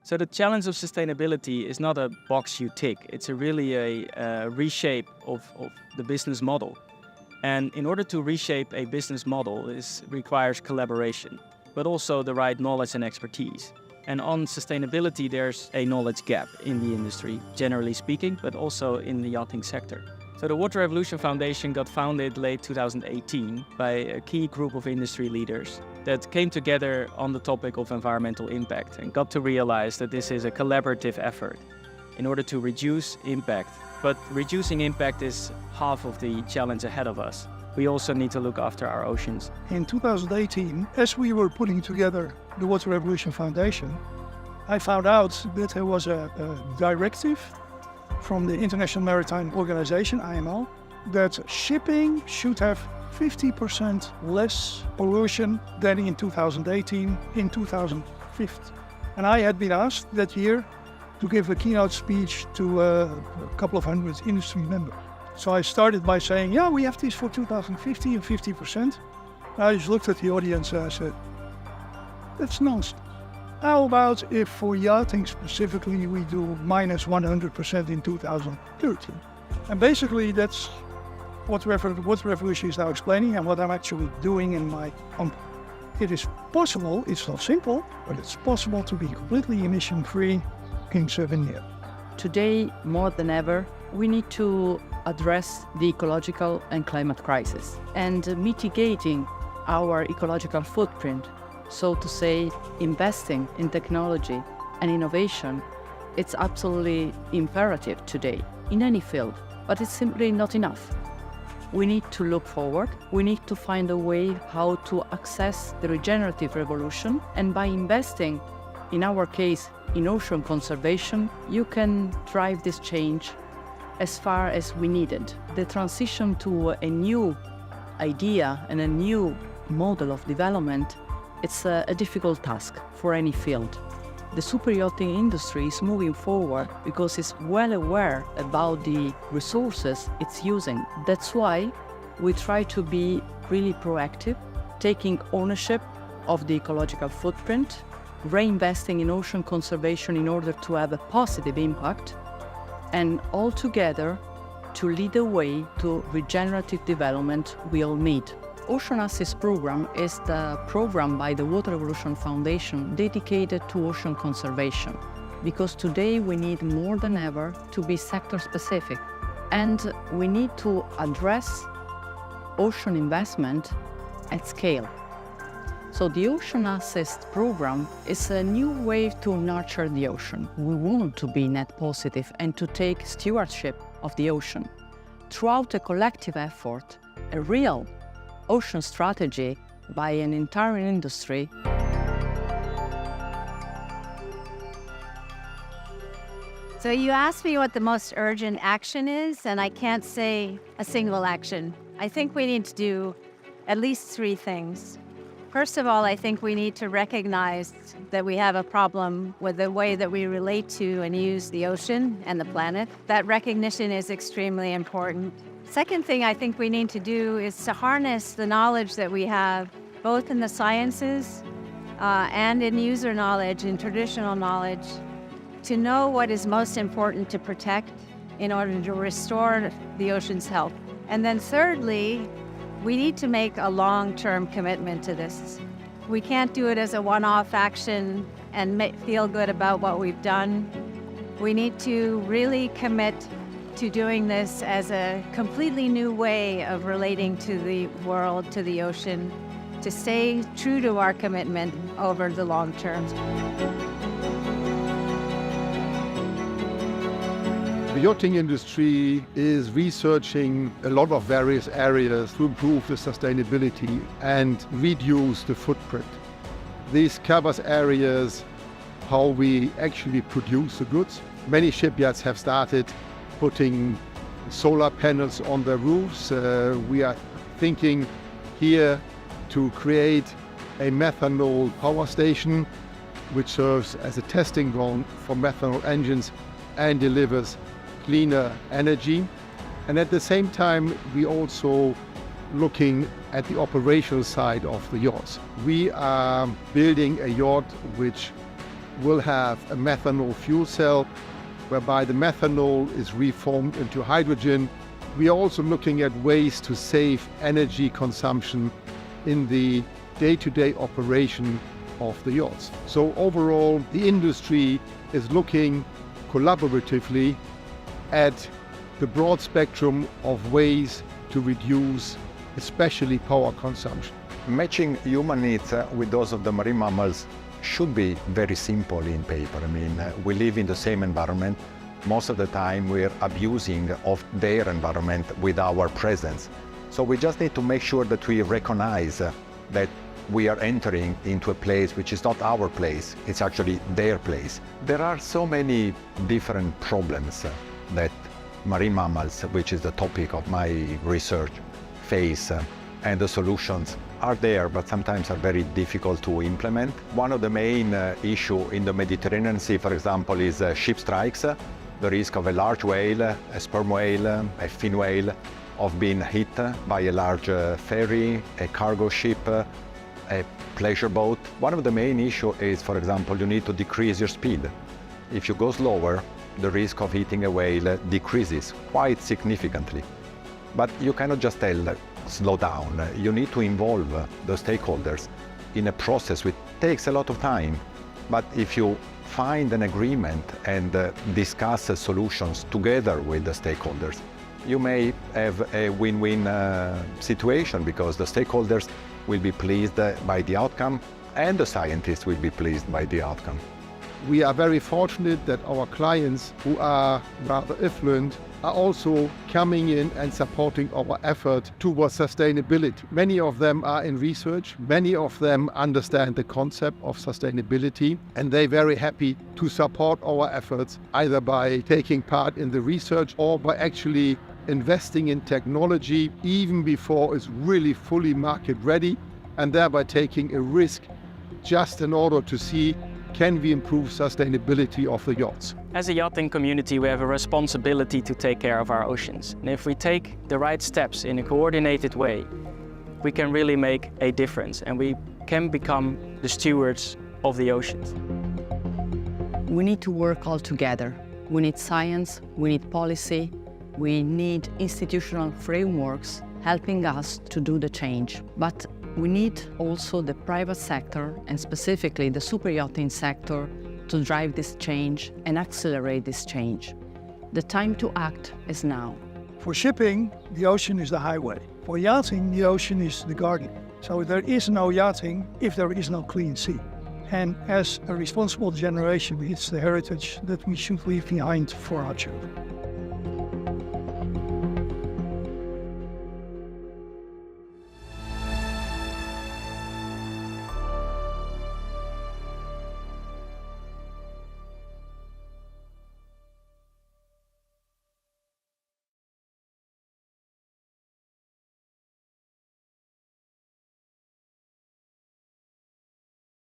So the challenge of sustainability is not a box you tick. It's really a reshape of the business model. And in order to reshape a business model, it requires collaboration, but also the right knowledge and expertise. And on sustainability, there's a knowledge gap in the industry, generally speaking, but also in the yachting sector. So the Water Revolution Foundation got founded late 2018 by a key group of industry leaders that came together on the topic of environmental impact and got to realize that this is a collaborative effort in order to reduce impact. But reducing impact is half of the challenge ahead of us. We also need to look after our oceans. In 2018, as we were putting together the Water Revolution Foundation, I found out that there was a directive from the International Maritime Organization, IMO, that shipping should have 50% less pollution than in 2018, in 2050. And I had been asked that year to give a keynote speech to a couple of hundred industry members. So I started by saying, yeah, we have this for 2050 and 50%. I just looked at the audience and I said, that's nonsense. How about if for yachting specifically we do minus 100% in 2030? And basically that's what Revolution is now explaining and what I'm actually doing in my company. It is possible, it's not simple, but it's possible to be completely emission-free in 7 years. Today, more than ever, we need to address the ecological and climate crisis and mitigating our ecological footprint. So to say, investing in technology and innovation, it's absolutely imperative today in any field, but it's simply not enough. We need to look forward. We need to find a way how to access the regenerative revolution. And by investing, in our case, in ocean conservation, you can drive this change as far as we need it. The transition to a new idea and a new model of development, it's a difficult task for any field. The superyachting industry is moving forward because it's well aware about the resources it's using. That's why we try to be really proactive, taking ownership of the ecological footprint, reinvesting in ocean conservation in order to have a positive impact, and all together to lead the way to regenerative development we all need. Ocean Assets Program is the program by the Water Revolution Foundation dedicated to ocean conservation, because today we need more than ever to be sector specific, and we need to address ocean investment at scale. So the Ocean Assets Program is a new way to nurture the ocean. We want to be net positive and to take stewardship of the ocean. Throughout a collective effort, a real ocean strategy by an entire industry. So you asked me what the most urgent action is, and I can't say a single action. I think we need to do at least 3 things. First of all, I think we need to recognize that we have a problem with the way that we relate to and use the ocean and the planet. That recognition is extremely important. Second thing I think we need to do is to harness the knowledge that we have, both in the sciences and in user knowledge and traditional knowledge, to know what is most important to protect in order to restore the ocean's health. And then thirdly, we need to make a long-term commitment to this. We can't do it as a one-off action and feel good about what we've done. We need to really commit to doing this as a completely new way of relating to the world, to the ocean, to stay true to our commitment over the long term. The yachting industry is researching a lot of various areas to improve the sustainability and reduce the footprint. This covers areas how we actually produce the goods. Many shipyards have started putting solar panels on their roofs. We are thinking here to create a methanol power station which serves as a testing ground for methanol engines and delivers cleaner energy. And at the same time, we also looking at the operational side of the yachts. We are building a yacht which will have a methanol fuel cell, whereby the methanol is reformed into hydrogen. We are also looking at ways to save energy consumption in the day-to-day operation of the yachts. So overall, the industry is looking collaboratively at the broad spectrum of ways to reduce, especially power consumption. Matching human needs with those of the marine mammals should be very simple in paper. I mean, we live in the same environment. Most of the time we're abusing of their environment with our presence. So we just need to make sure that we recognize that we are entering into a place which is not our place, it's actually their place. There are so many different problems that marine mammals, which is the topic of my research, face, and the solutions are there, but sometimes are very difficult to implement. One of the main issues in the Mediterranean Sea, for example, is ship strikes. The risk of a large whale, a sperm whale, a fin whale, of being hit by a large ferry, a cargo ship, a pleasure boat. One of the main issues is, for example, you need to decrease your speed. If you go slower, the risk of hitting a whale decreases quite significantly. But you cannot just tell, slow down. You need to involve the stakeholders in a process which takes a lot of time. But if you find an agreement and discuss solutions together with the stakeholders, you may have a win-win situation, because the stakeholders will be pleased by the outcome and the scientists will be pleased by the outcome. We are very fortunate that our clients, who are rather affluent, are also coming in and supporting our effort towards sustainability. Many of them are in research, many of them understand the concept of sustainability, and they're very happy to support our efforts, either by taking part in the research or by actually investing in technology even before it's really fully market ready, and thereby taking a risk just in order to see, can we improve sustainability of the yachts? As a yachting community, we have a responsibility to take care of our oceans. And if we take the right steps in a coordinated way, we can really make a difference and we can become the stewards of the oceans. We need to work all together. We need science, we need policy, we need institutional frameworks helping us to do the change. But we need also the private sector, and specifically the superyachting sector, to drive this change and accelerate this change. The time to act is now. For shipping, the ocean is the highway. For yachting, the ocean is the garden. So there is no yachting if there is no clean sea. And as a responsible generation, it's the heritage that we should leave behind for our children.